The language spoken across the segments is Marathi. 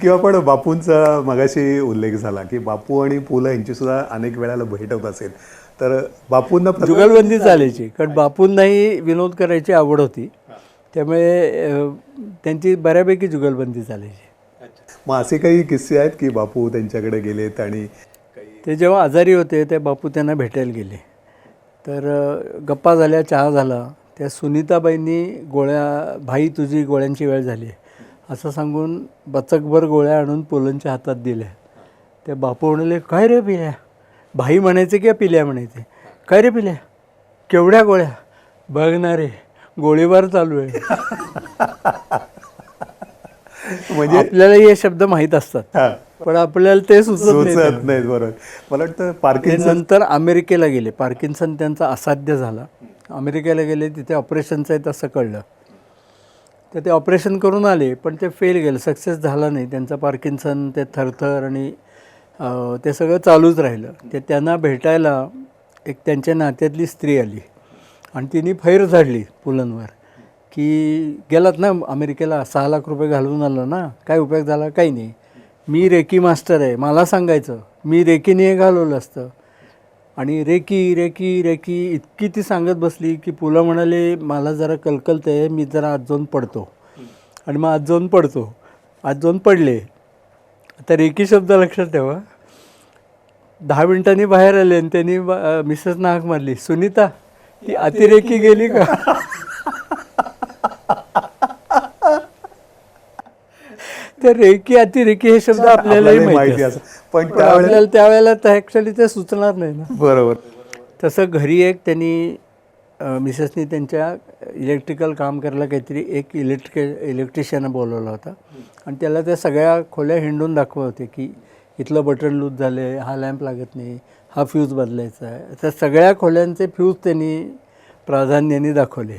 किंवा पण बापूंचा मगाशी उल्लेख झाला की बापू आणि पु ल यांची सुद्धा अनेक वेळेला भेट होत असेल, तर बापूंना जुगलबंदी चालायची, कारण बापूंनाही विनोद करायची आवड होती, त्यामुळे त्यांची बऱ्यापैकी जुगलबंदी चालायची. मग असे काही किस्से आहेत की बापू त्यांच्याकडे गेलेत आणि ते जेव्हा आजारी होते ते बापू त्यांना भेटायला गेले, तर गप्पा झाल्या, चहा झाला. त्या सुनीताबाईंनी गोळ्या, भाई तुझी गोळ्यांची वेळ झाली असं सांगून बचकभर गोळ्या आणून पुलंच्या हातात दिल्या. ते बापू म्हणाले, काय रे पिल्या? भाई म्हणायचे किंवा पिल्या म्हणायचे. काय रे पिल्या, केवढ्या गोळ्या? बघ ना रे, गोळीबार चालू आहे. म्हणजे आपल्याला हे शब्द माहीत असतात, पण आपल्याला ते सुचत नाहीत. बरोबर. मला वाटतं पार्किन्सन नंतर अमेरिकेला गेले. पार्किन्सन त्यांचा असाध्य झाला. अमेरिकेला गेले, तिथे ऑपरेशनचं आहे तसं कळलं, तर ते ऑपरेशन करून आले, पण ते फेल गेलं, सक्सेस झाला नाही त्यांचा. पार्किन्सन, ते थरथर आणि ते सगळं चालूच राहिलं. ते त्यांना भेटायला एक त्यांच्या नात्यातली स्त्री आली आणि तिने फैर झाडली पुलंवर की गेलात ना अमेरिकेला, 6 लाख रुपये घालवून आलो ना, काय उपयोग झाला? काही नाही. मी रेकी मास्टर आहे, मला सांगायचं, मी रेकीने हे घालवलं असतं. आणि रेकी रेकी रेकी इतकी ती सांगत बसली की पुलं म्हणाले, मला जरा कलकलतं आहे, मी जरा आज जाऊन पडतो. आणि मग आज जाऊन पडले. आता रेकी शब्द लक्षात ठेवा. 10 मिनिटांनी बाहेर आले आणि त्यांनी मिसेसना हाक मारली, सुनीता, ती अतिरेकी गेली का? तर रेकी अतिरेकी हे शब्द आपल्यालाही माहिती असतात, पण आपल्याला त्यावेळेला तर ॲक्च्युली ते सुचणार नाही ना. बरोबर. तसं घरी एक त्यांनी मिसेसनी त्यांच्या इलेक्ट्रिकल काम करायला काहीतरी एक इलेक्ट्रिशियन बोलवला होता आणि त्याला त्या सगळ्या खोल्या हिंडून दाखवत होते की इथलं बटन लूज झालं आहे, हा लॅम्प लागत नाही, हा फ्यूज बदलायचा आहे. त्या सगळ्या खोल्यांचे फ्यूज त्यांनी प्राधान्याने दाखवले.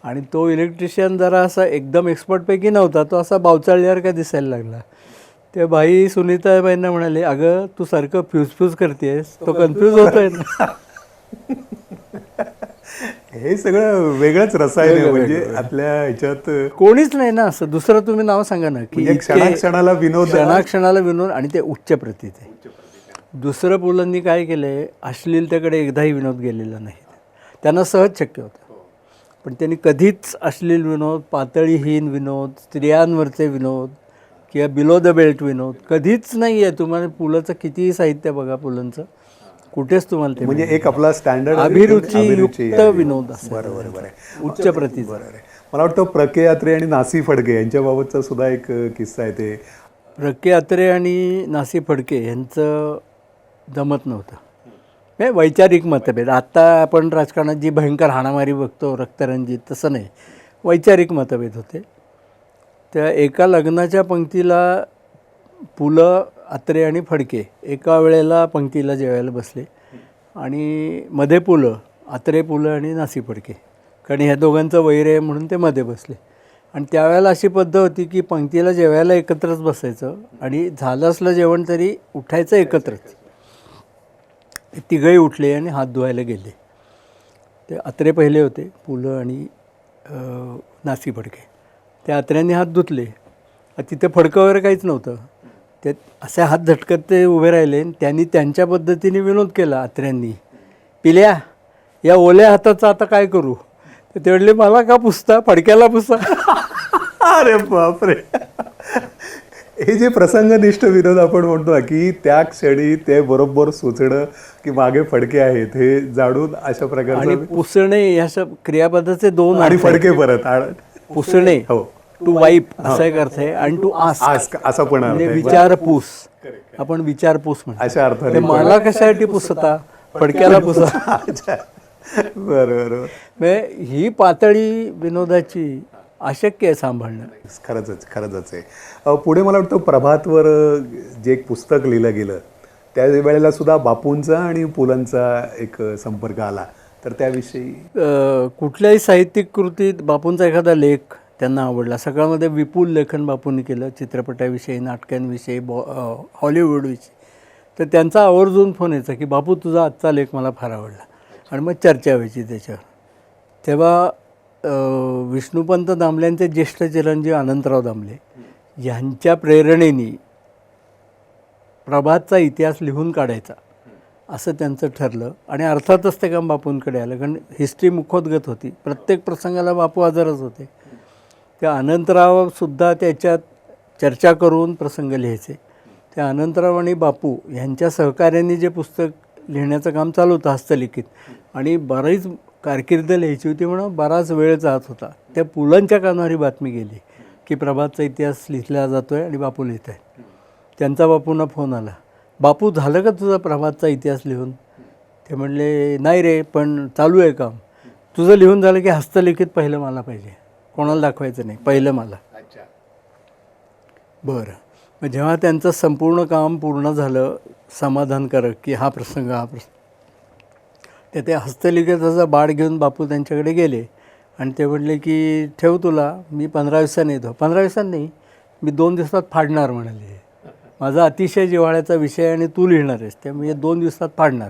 आणि तो इलेक्ट्रिशियन जरा असा एकदम एक्सपर्टपैकी नव्हता, तो असा बावचाळल्यावर का दिसायला लागला. ते बाई सुनीताबाईंना म्हणाले, अगं तू सारखं फ्यूज करतेस, तो कन्फ्यूज होत आहे ना. हे सगळं वेगळंच रसायन आहे, म्हणजे आपल्या ह्याच्यात कोणीच नाही ना असं. दुसरं तुम्ही नाव सांगा ना की क्षणाक्षणाला विनोद, क्षणाक्षणाला विनोद, आणि ते उच्च प्रतीचे. दुसरं पुलंनी काय केलं, अश्लीलतेकडे एकदाही विनोद गेलेला नाही. त्यांना सहज शक्य होतं, पण त्यांनी कधीच अश्लील विनोद, पातळीहीन विनोद, स्त्रियांवरचे विनोद किंवा बिलो द बेल्ट विनोद कधीच नाही आहे. तुम्हाला पुलंचं कितीही साहित्य बघा, पुलंचं कुठेच तुम्हाला ते म्हणजे एक आपला स्टँडर्ड अभिरुचियुक्त विनोद असतो. बरोबर आहे, उच्च प्रतीचं. बरोबर आहे. मला वाटतं प्रके अत्रे आणि नासी फडके यांच्याबाबतचा सुद्धा एक किस्सा आहे. ते प्रके अत्रे आणि नासी फडके यांचं जमत नव्हतं. हे वैचारिक मतभेद. आत्ता आपण राजकारणात जी भयंकर हाणामारी बघतो रक्तरंजित, तसं नाही, वैचारिक मतभेद होते. त्या एका लग्नाच्या पंक्तीला पुलं, अत्रे आणि फडके एका वेळेला पंक्तीला जेवायला बसले आणि मध्ये पुलं, अत्रे पुलं आणि नासी फडके, कारण ह्या दोघांचं वैर आहे म्हणून ते मध्ये बसले. आणि त्यावेळेला अशी पद्धत होती की पंक्तीला जेवायला एकत्रच बसायचं आणि झालं असलं जेवण तरी उठायचं एकत्रच. तिघंही उठले आणि हात धुवायला गेले. ते अत्रे पहिले होते, पुलं आणि नासी फडके. त्या अत्र्यांनी हात धुतले. तिथे फडकं वगैरे काहीच नव्हतं. ते असे हात झटकत ते उभे राहिले. त्यांनी त्यांच्या पद्धतीने विनोद केला अत्र्यांनी, पिल्या, या ओल्या हाताचं आता काय करू? तर ते म्हणले, मला का पुसता, फडक्याला पुसा. अरे बापरे. हे जे प्रसंगनिष्ठ विनोद आपण म्हणतो की त्या क्षणी ते बरोबर सुचणं की मागे फडके आहेत हे जाणून अशा प्रकारे. आणि पुसणे या क्रियापदाचे 2 आणि फडके परत. पुसणे, हो, टू वाईप असा एक अर्थ आहे, आणि टू आस्क असा पण म्हणजे विचारपूस. आपण विचारपूस म्हणतो अशा अर्थाने. मला कशासाठी पुसता, फडक्याला पुसा. बरोबर. म्हणजे ही पातळी विनोदाची अशक्य आहे सांभाळणं. खरंच आहे. पुढे मला वाटतं प्रभातवर जे एक पुस्तक लिहिलं गेलं त्या वेळेला सुद्धा बापूंचा आणि पुलंचा एक संपर्क आला, तर त्याविषयी कुठल्याही साहित्यिक कृतीत बापूंचा एखादा लेख त्यांना आवडला. सगळ्यामध्ये विपुल लेखन बापूंनी केलं, चित्रपटाविषयी, नाटकांविषयी, हॉलिवूडविषयी. तर त्यांचा आवर्जून फोन यायचा की बापू तुझा आजचा लेख मला फार आवडला, आणि मग चर्चा व्हायची त्याच्यावर. तेव्हा विष्णुपंत दामल्यांचे ज्येष्ठ चिरंजीव अनंतराव दामले ह्यांच्या प्रेरणेने प्रभातचा इतिहास लिहून काढायचा असं त्यांचं ठरलं. आणि अर्थातच ते काम बापूंकडे आलं, कारण हिस्ट्री मुखोद्गत होती. प्रत्येक प्रसंगाला बापू हजरच होते. त्या अनंतरावसुद्धा त्याच्यात चर्चा करून प्रसंग लिहायचे. त्या अनंतराव आणि बापू ह्यांच्या सहकार्याने जे पुस्तक लिहिण्याचं काम चालू होतं हस्तलिखित, आणि बरीच कारकीर्द लिहायची होती म्हणून बराच वेळ जात होता. त्या पुलंच्या कानावर ही बातमी गेली की प्रभातचा इतिहास लिहिला जातो आहे आणि बापू लिहित आहे. त्यांचा बापूंना फोन आला, बापू झालं का तुझा प्रभातचा इतिहास लिहून? ते म्हणले नाही रे, पण चालू आहे काम. तुझं लिहून झालं की हस्तलिखित पहिलं मला पाहिजे, कोणाला दाखवायचं नाही, पहिलं मला. बरं. मग जेव्हा त्यांचं संपूर्ण काम पूर्ण झालं समाधानकारक की हा प्रसंग तर ते हस्तलिखिताचा बाड घेऊन बापू त्यांच्याकडे गेले आणि ते म्हटले की ठेव तुला, मी 15 दिवसांनी येतो. 15 दिवसांनी नाही, मी 2 दिवसात फाडणार म्हणाले. माझा अतिशय जिव्हाळ्याचा विषय आणि तू लिहिणार आहेस, त्यामुळे 2 दिवसात फाडणार.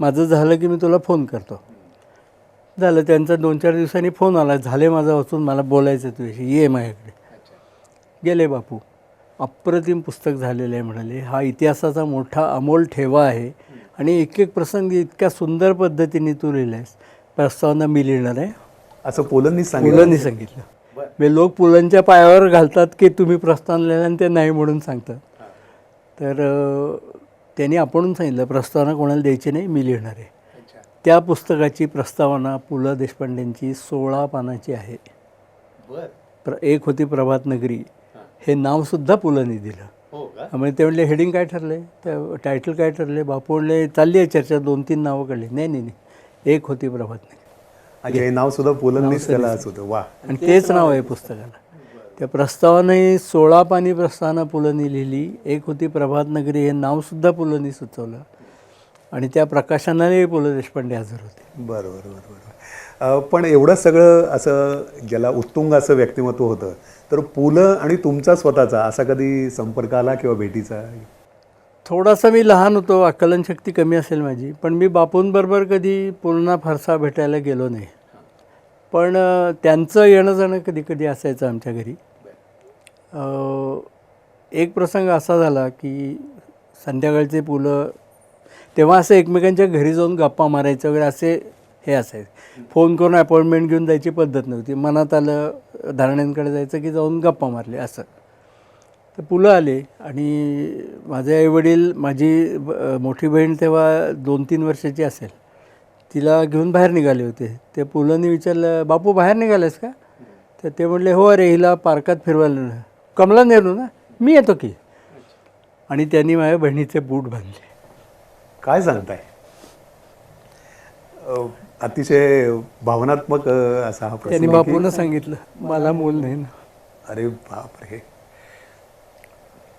माझं झालं की मी तुला फोन करतो. झालं. त्यांचा 2-4 दिवसांनी फोन आला, झाले माझं वाचून, मला बोलायचं तुझ्याशी, ये माझ्याकडे. गेले बापू. अप्रतिम पुस्तक झालेलं आहे म्हणाले. हा इतिहासाचा मोठा अमोल ठेवा आहे आणि एक एक प्रसंग इतक्या सुंदर पद्धतीने तू लिहिला आहेस. प्रस्तावना मी लिहिणार आहे असं पुलंनी सांगितलं. पुलंनी सांगितलं. म्हणजे लोक पुलंच्या पायावर घालतात की तुम्ही प्रस्तावना लिहिलं आणि ते नाही म्हणून सांगतात. तर त्यांनी आपण सांगितलं प्रस्तावना कोणाला द्यायची नाही, मी लिहिणार आहे. त्या पुस्तकाची प्रस्तावना पु ल देशपांडेंची 16 पानाची आहे. एक होती प्रभात नगरी, हे नावसुद्धा पुलंनी दिलं. म्हणजे ते म्हणले हेडिंग काय ठरले, त्या टायटल काय ठरले. बापू म्हणले चालली आहे चर्चा, 2-3 नावं काढली. नाही, एक होती प्रभात नगरी. हे नाव सुद्धा पुलंनीच त्याला होतं. वा. आणि तेच नाव आहे पुस्तकाला. त्या प्रस्तावनेही 16 पानी प्रस्तावना पुलंनी लिहिली. एक होती प्रभात नगरी, हे नावसुद्धा पुलंनी सुचवलं आणि त्या प्रकाशनाने पु ल देशपांडे हजर होते. बरोबर. पण एवढं सगळं असं ज्याला उत्तुंग असं व्यक्तिमत्व होतं, तर पु ल आणि तुमचा स्वतःचा असा कधी संपर्क आला किंवा भेटीचा? थोडासा मी लहान होतो, आकलनशक्ती कमी असेल माझी, पण मी बापूंबरोबर कधी पुन्हा फारसा भेटायला गेलो नाही. पण त्यांचं येणं जाणं कधी कधी असायचं आमच्या घरी. एक प्रसंग असा झाला की संध्याकाळचे पु ल तेव्हा असं एकमेकांच्या घरी जाऊन गप्पा मारायचं वगैरे असे हे असायचे. फोन करून अपॉइंटमेंट घेऊन जायची पद्धत नव्हती. मनात आलं धारण्यांकडे जायचं की जाऊन गप्पा मारले असं. तर पु ल आले आणि माझे आईवडील, माझी मोठी बहीण तेव्हा 2-3 वर्षाची असेल, तिला घेऊन बाहेर निघाले होते. ते पु लनी विचारलं, बापू बाहेर निघालेस का? तर ते म्हटले हो अरे, हिला पार्कात फिरवायला. कमला नेहरू ना, मी येतो की. आणि त्यांनी माझ्या बहिणीचे बूट बांधले. काय सांगताय? अतिशय भावनात्मक असा हा प्रसंग. त्यांनी बापूंना सांगितलं मला मूल नाही ना. अरे बापरे.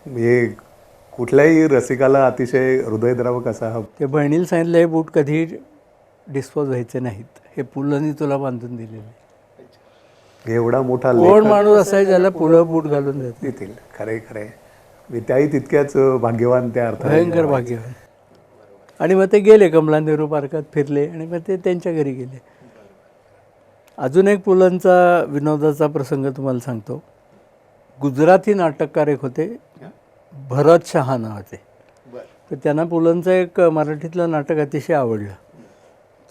हे कुठल्याही रसिकाला अतिशय हृदयद्रावक असा हा. ते बहिणीला सांगितलं हे बूट कधी डिस्पोज व्हायचे नाहीत, हे पुलंनी तुला बांधून दिलेले. एवढा मोठा कोण माणूस असाय ज्याला पुलं बूट घालून देतील. खरे खरे. त्याही तितक्याच भाग्यवान त्या अर्थाने. भयंकर भाग्यवान. आणि मग ते गेले कमला नेहरू पार्कात फिरले आणि मग ते त्यांच्या घरी गेले. अजून एक पुलंचा विनोदाचा प्रसंग तुम्हाला सांगतो. गुजराती नाटककार एक होते, भरत शहा नावाचे. तर त्यांना पुलंचं एक मराठीतलं नाटक अतिशय आवडलं.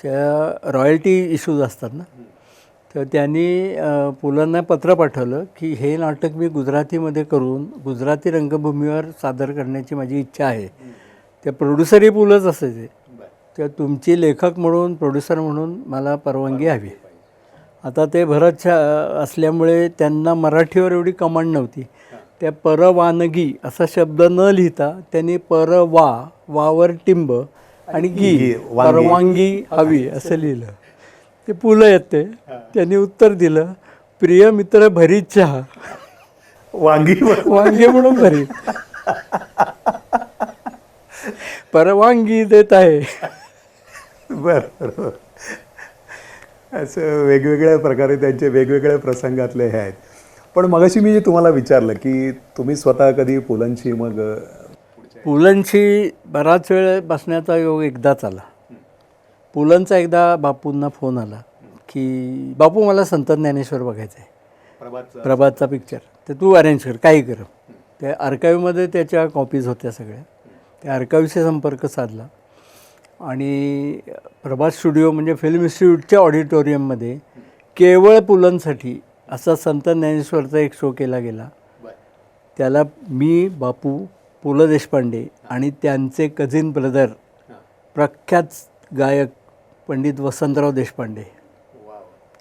त्या रॉयल्टी इश्यूज असतात ना, तर त्यांनी पुलंना पत्र पाठवलं की हे नाटक मी गुजरातीमध्ये करून गुजराती रंगभूमीवर सादर करण्याची माझी इच्छा आहे. त्या प्रोड्युसरही पुलंच असायचे. तर तुमची लेखक म्हणून, प्रोड्युसर म्हणून मला परवानगी हवी. आता ते भरत असल्यामुळे त्यांना मराठीवर एवढी कमांड नव्हती. त्या परवानगी असा शब्द न लिहिता त्यांनी परवा, वावर टिंब आणि गी, परवानगी हवी असं लिहिलं. ते पु ल येते. त्यांनी उत्तर दिलं, प्रिय मित्र भरीत चहा, वांगी म्हणून भरीत, परवानगी देत आहे. बरं. असं वेगवेगळ्या प्रकारे त्यांचे वेगवेगळ्या प्रसंगातले हे आहेत. पण मगाशी मी जे तुम्हाला विचारलं की तुम्ही स्वतः कधी पुलंची मग पुलंची बराच वेळ बसण्याचा योग एकदाच आला. पुलंचा एकदा बापूंना फोन आला की बापू मला संत ज्ञानेश्वर बघायचं आहे. प्रभातचा पिक्चर ते तू अरेंज कर, काही कर. त्या आर्काईव्हमध्ये त्याच्या कॉपीज होत्या सगळ्या. त्या आर्काईव्हशी संपर्क साधला आणि प्रभात स्टुडिओ म्हणजे फिल्म इन्स्टिट्यूटच्या ऑडिटोरियममध्ये केवळ पुलंसाठी असा संत ज्ञानेश्वरचा एक शो केला गेला. त्याला मी, बापू, पु ल देशपांडे आणि त्यांचे कझिन ब्रदर प्रख्यात गायक पंडित वसंतराव देशपांडे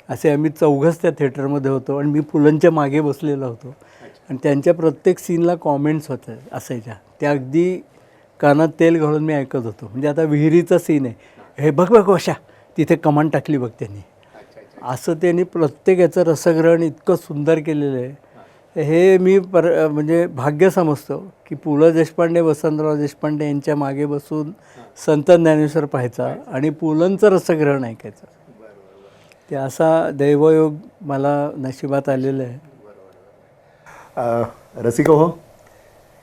असे आम्ही चौघंच त्या थिएटरमध्ये होतो आणि मी पुलंच्या मागे बसलेलो होतो आणि त्यांच्या प्रत्येक सीनला कॉमेंट्स होत्या असायच्या. त्या अगदी कानात तेल घालून मी ऐकत होतो. म्हणजे आता विहिरीचा सीन आहे, हे बघ बघ अशा तिथे कमांड टाकली बघ त्यांनी, असं त्यांनी प्रत्येक याचं रसग्रहण इतकं सुंदर केलेलं आहे. हे मी म्हणजे भाग्य समजतो की पु ल देशपांडे, वसंतराव देशपांडे यांच्या मागे बसून संत ज्ञानेश्वर पाहायचा आणि पुलंचं रसग्रहण ऐकायचं. ते असा दैवयोग मला नशिबात आलेलं आहे. रसिका हो,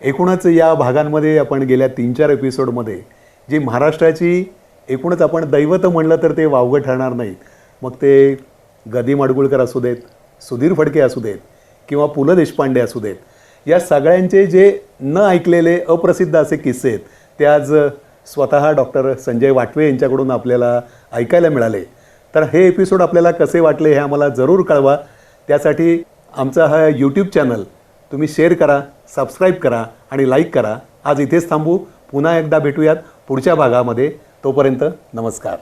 एकूणच या भागांमध्ये आपण गेल्या 3-4 एपिसोडमध्ये जी महाराष्ट्राची एकूणच आपण दैवत म्हणलं तर ते वावगं ठरणार नाहीत. मग ते गदी माडगुळकर असू देत, सुधीर फडके असू देत किंवा पु ल देशपांडे असू देत, या सगळ्यांचे जे न ऐकलेले अप्रसिद्ध असे किस्से आहेत ते आज स्वतः डॉक्टर संजय वाटवे यांच्याकडून आपल्याला ऐकायला मिळाले. तर हे एपिसोड आपल्याला कसे वाटले हे आम्हाला जरूर कळवा. त्यासाठी आमचा हा यूट्यूब चॅनल तुम्ही शेअर करा, सबस्क्राईब करा आणि लाईक करा. आज इथेच थांबू. पुन्हा एकदा भेटूयात पुढच्या भागामध्ये. तोपर्यंत नमस्कार.